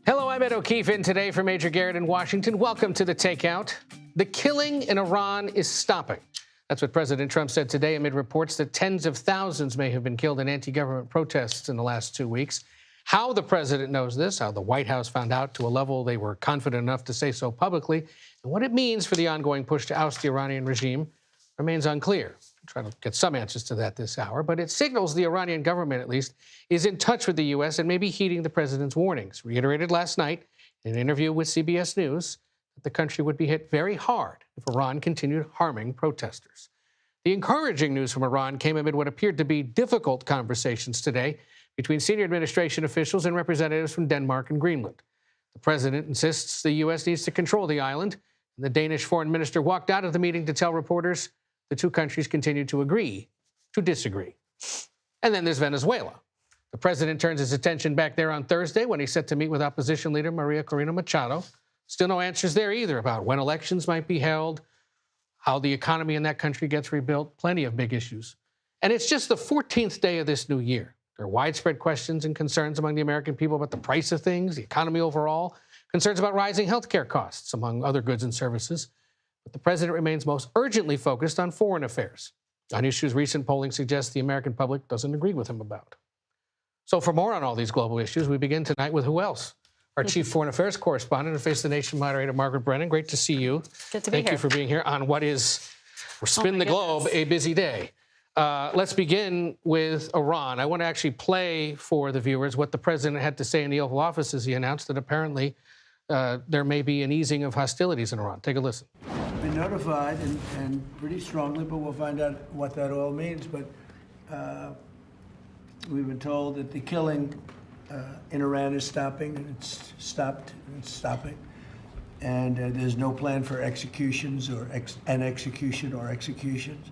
Hello, I'm Ed O'Keefe, and today for Major Garrett in Washington. Welcome to The Takeout. The killing in Iran is stopping. That's what President Trump said today amid reports that tens of thousands may have been killed in anti-government protests in the last 2 weeks. How the president knows this, how the White House found out to a level they were confident enough to say so publicly, and what it means for the ongoing push to oust the Iranian regime remains unclear. We'll try to get some answers to that this hour, but it signals the Iranian government, at least, is in touch with the U.S. and may be heeding the president's warnings, reiterated last night in an interview with CBS News that the country would be hit very hard if Iran continued harming protesters. The encouraging news from Iran came amid what appeared to be difficult conversations today between senior administration officials and representatives from Denmark and Greenland. The president insists the U.S. needs to control the island, and the Danish foreign minister walked out of the meeting to tell reporters the two countries continue to agree to disagree. And then there's Venezuela. The president turns his attention back there on Thursday when he's set to meet with opposition leader Maria Corina Machado. Still no answers there either about when elections might be held, how the economy in that country gets rebuilt, plenty of big issues. And it's just the 14th day of this new year. There are widespread questions and concerns among the American people about the price of things, the economy overall, concerns about rising health care costs, among other goods and services. But the president remains most urgently focused on foreign affairs, on issues recent polling suggests the American public doesn't agree with him about. So for more on all these global issues, we begin tonight with who else? Our chief foreign affairs correspondent and Face the Nation moderator, Margaret Brennan. Great to see you. Good to be here. Thank you for being here on what is, for Spin the Globe, a busy day. Let's begin with Iran. I want to actually play for the viewers what the president had to say in the Oval Office as he announced that apparently there may be an easing of hostilities in Iran. Take a listen. Been notified and pretty strongly, but we'll find out what that all means. But we've been told that the killing in Iran is stopping, and it's stopped, and it's stopping. And there's no plan for executions or executions.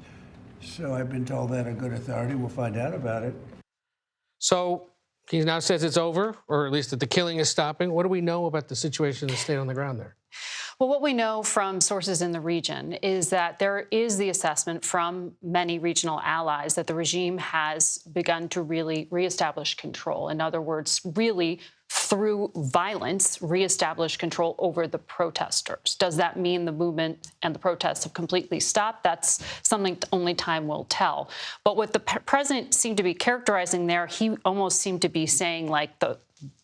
So I've been told that on good authority. We'll find out about it. So he now says it's over, or at least that the killing is stopping. What do we know about the situation that stayed on the ground there? Well, what we know from sources in the region is that there is the assessment from many regional allies that the regime has begun to really reestablish control. In other words, really through violence, reestablish control over the protesters. Does that mean the movement and the protests have completely stopped? That's something only time will tell. But what the president seemed to be characterizing there, he almost seemed to be saying like the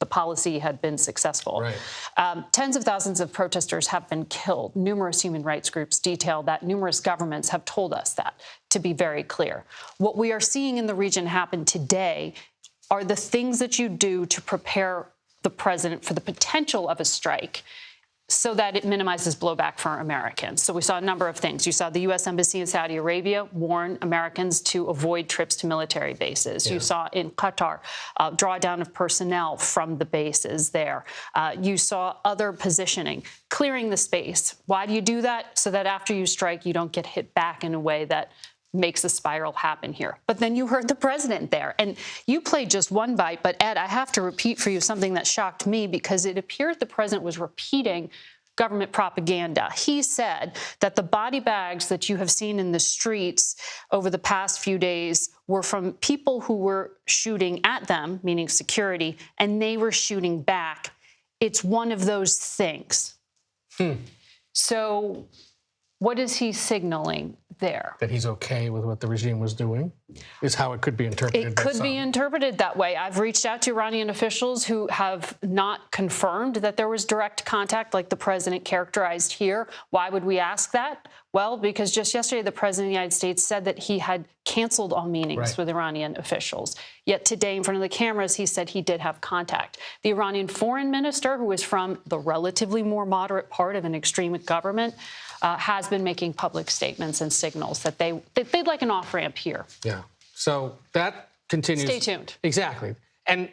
policy had been successful. Right. Tens of thousands of protesters have been killed. Numerous human rights groups detail that. Numerous governments have told us that, to be very clear. What we are seeing in the region happen today are the things that you do to prepare the president for the potential of a strike so that it minimizes blowback for Americans. So we saw a number of things. You saw the U.S. Embassy in Saudi Arabia warn Americans to avoid trips to military bases. Yeah. You saw in Qatar drawdown of personnel from the bases there. You saw other positioning, clearing the space. Why do you do that? So that after you strike, you don't get hit back in a way that makes a spiral happen here. But then you heard the president there, and you played just one bite. But Ed, I have to repeat for you something that shocked me, because it appeared the president was repeating government propaganda. He said that the body bags that you have seen in the streets over the past few days were from people who were shooting at them, meaning security, and they were shooting back. It's one of those things. So what is he signaling there? That he's okay with what the regime was doing is how it could be interpreted. It could be interpreted that way. I've reached out to Iranian officials who have not confirmed that there was direct contact like the president characterized here. Why would we ask that? Well, because just yesterday, the president of the United States said that he had canceled all meetings with Iranian officials. Yet today, in front of the cameras, he said he did have contact. The Iranian foreign minister, who is from the relatively more moderate part of an extremist government, has been making public statements and signals that they'd like an off-ramp here. Yeah. So that continues. Stay tuned. Exactly. And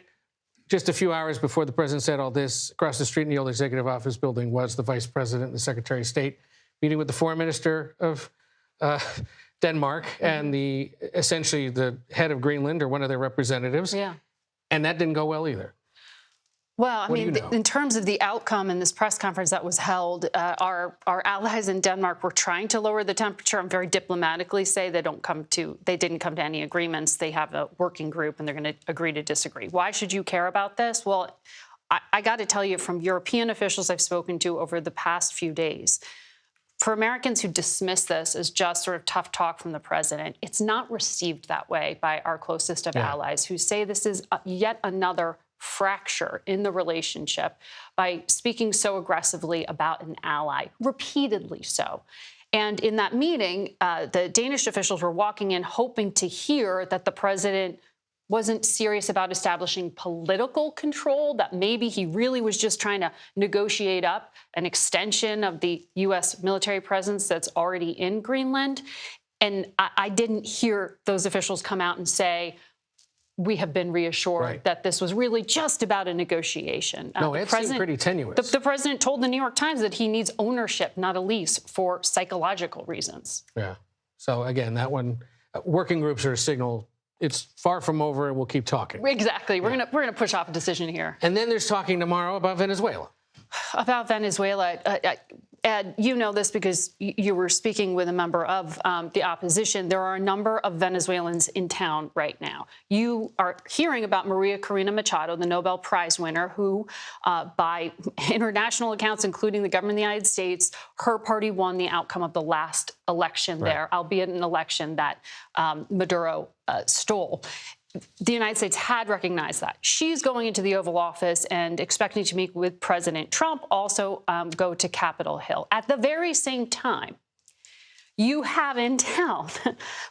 just a few hours before the president said all this, across the street in the old executive office building was the vice president and the secretary of state meeting with the foreign minister of Denmark and essentially the head of Greenland or one of their representatives. Yeah. And that didn't go well either. Well, I mean, in terms of the outcome in this press conference that was held, our allies in Denmark were trying to lower the temperature and very diplomatically say they didn't come to any agreements. They have a working group and they're going to agree to disagree. Why should you care about this? Well, I got to tell you, from European officials I've spoken to over the past few days, for Americans who dismiss this as just sort of tough talk from the president, it's not received that way by our closest of allies, who say this is yet another fracture in the relationship by speaking so aggressively about an ally, repeatedly so. And in that meeting, the Danish officials were walking in hoping to hear that the president wasn't serious about establishing political control, that maybe he really was just trying to negotiate up an extension of the U.S. military presence that's already in Greenland. And I didn't hear those officials come out and say, we have been reassured that this was really just about a negotiation. No, it seemed pretty tenuous. The president told the New York Times that he needs ownership, not a lease, for psychological reasons. Yeah. So again, that one, working groups are a signal. It's far from over, and we'll keep talking. Exactly. We're gonna push off a decision here. And then there's talking tomorrow about Venezuela. About Venezuela, Ed, you know this because you were speaking with a member of the opposition. There are a number of Venezuelans in town right now. You are hearing about Maria Corina Machado, the Nobel Prize winner, who, by international accounts, including the government of the United States, her party won the outcome of the last election there, albeit an election that Maduro stole. The United States had recognized that. She's going into the Oval Office and expecting to meet with President Trump, also go to Capitol Hill. At the very same time, you have in town,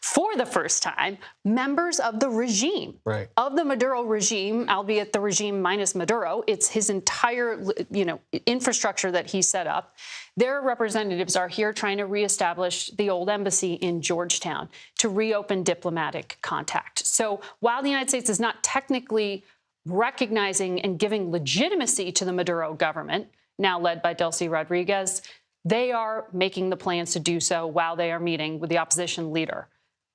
for the first time, members of the regime, of the Maduro regime, albeit the regime minus Maduro. It's his entire, infrastructure that he set up. Their representatives are here trying to reestablish the old embassy in Georgetown, to reopen diplomatic contact. So while the United States is not technically recognizing and giving legitimacy to the Maduro government, now led by Delcy Rodriguez, they are making the plans to do so while they are meeting with the opposition leader.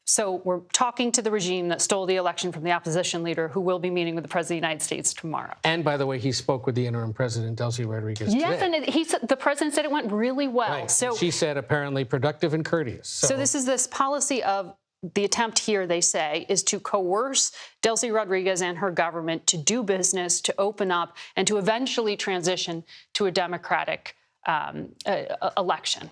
So we're talking to the regime that stole the election from the opposition leader, who will be meeting with the President of the United States tomorrow. And by the way, he spoke with the interim president, Delcy Rodriguez, yes, today. And the president said it went really well. So she said apparently productive and courteous. So this is this policy of the attempt here, they say, is to coerce Delcy Rodriguez and her government to do business, to open up, and to eventually transition to a democratic election.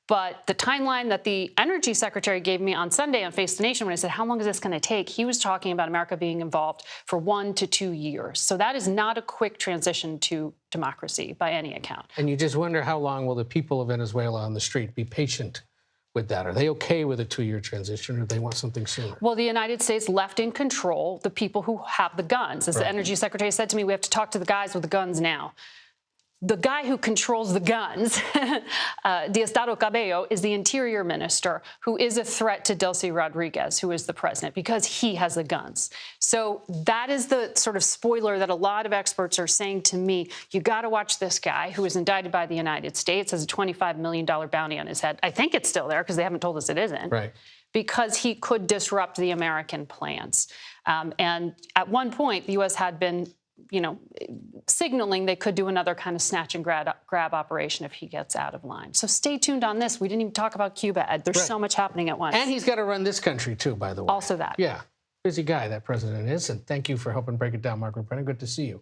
But the timeline that the energy secretary gave me on Sunday on Face the Nation, when I said, how long is this going to take? He was talking about America being involved for 1 to 2 years. So that is not a quick transition to democracy by any account. And you just wonder, how long will the people of Venezuela on the street be patient with that? Are they okay with a 2-year transition, or do they want something sooner? Well, the United States left in control the people who have the guns. As the energy secretary said to me, we have to talk to the guys with the guns now. The guy who controls the guns, Diosdado Cabello, is the interior minister, who is a threat to Delcy Rodriguez, who is the president, because he has the guns. So that is the sort of spoiler that a lot of experts are saying to me. You got to watch this guy, who is indicted by the United States, has a $25 million bounty on his head. I think it's still there, because they haven't told us it isn't. Because he could disrupt the American plans. And at one point, the U.S. had been signaling they could do another kind of snatch and grab operation if he gets out of line. So stay tuned on this. We didn't even talk about Cuba, Ed. There's so much happening at once. And he's got to run this country, too, by the way. Also that. Yeah. Busy guy, that president is. And thank you for helping break it down, Margaret Brennan. Good to see you.